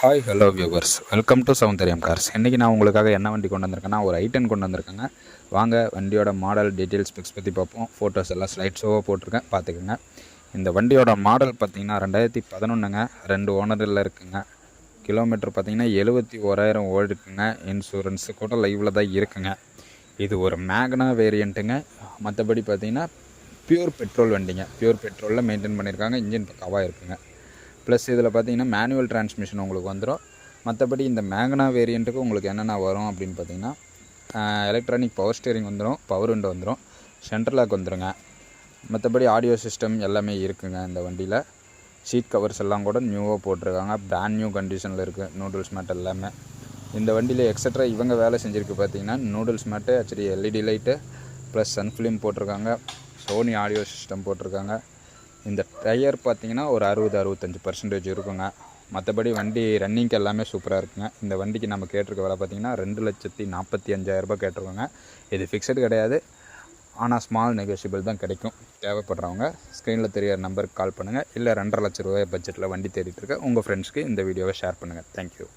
Hi hello viewers, welcome to Soundaryam cars. இன்றைக்கி நான் உங்களுக்காக என்ன வண்டி கொண்டு வந்திருக்கேன்னா, ஒரு i10 கொண்டு வந்திருக்கேங்க. வாங்க வண்டியோட மாடல் டீட்டெயில்ஸ் ஸ்பெக்ஸ் பற்றி பார்ப்போம். ஃபோட்டோஸ் எல்லாம் ஸ்லைட் ஷோவாக போட்டிருக்கேன், பார்த்துக்குங்க. இந்த வண்டியோட மாடல் பார்த்திங்கன்னா 2011ங்க. 2 ஓனரில் இருக்குங்க. கிலோமீட்டர் பார்த்திங்கன்னா 71,000 ஓடிருக்குங்க. இன்சூரன்ஸு கூட லைவில் தான் இருக்குங்க. இது ஒரு மேக்னா வேரியண்ட்டுங்க. மற்றபடி பார்த்திங்கன்னா பியூர் பெட்ரோல் வண்டிங்க. பியூர் பெட்ரோலில் மெயின்டைன் பண்ணியிருக்காங்க. இன்ஜின் பக்காவாக இருக்குங்க. ப்ளஸ் இதில் பார்த்தீங்கன்னா மேனுவல் டிரான்ஸ்மிஷன் உங்களுக்கு வந்துடும். மற்றபடி இந்த மேக்னா வேரியண்ட்டுக்கு உங்களுக்கு என்னென்ன வரும் அப்படின்னு பார்த்தீங்கன்னா, எலக்ட்ரானிக் பவர் ஸ்டீரிங் வந்துடும், பவர் விண்டோ வந்துடும், சென்ட்ரல் லாக் வந்துடுங்க. மற்றபடி ஆடியோ சிஸ்டம் எல்லாமே இருக்குங்க. இந்த வண்டியில் சீட் கவர்ஸ் எல்லாம் கூட நியூவாக போட்டிருக்காங்க. பிராண்ட் நியூ கண்டிஷனில் இருக்குது. நூடுல்ஸ் மேட் எல்லாமே இந்த வண்டியில் எக்ஸட்ரா இவங்க வேலை செஞ்சுருக்கு. பார்த்தீங்கன்னா noodles mat, HD LED light, plus sun film போட்டிருக்காங்க. சோனி ஆடியோ சிஸ்டம் போட்டிருக்காங்க. இந்த டயர் பார்த்திங்கன்னா ஒரு 60-65% இருக்குங்க. மற்றபடி வண்டி ரன்னிங்க்கு எல்லாமே சூப்பராக இருக்குங்க. இந்த வண்டிக்கு நம்ம கேட்டிருக்க விலை பார்த்திங்கன்னா 2,45,000 கேட்டிருக்கோங்க. இது ஃபிக்ஸடு கிடையாது, ஆனால் ஸ்மால் நெகோஷியபிள் தான் கிடைக்கும். தேவைப்படுறவங்க ஸ்க்ரீனில் தெரியிற நம்பருக்கு கால் பண்ணுங்கள். இல்லை 2,50,000 ரூபாய் பட்ஜெட்டில் வண்டி தேடிட்டு இருக்க உங்கள் ஃப்ரெண்ட்ஸ்க்கு இந்த வீடியோவை ஷேர் பண்ணுங்கள். தேங்க்யூ.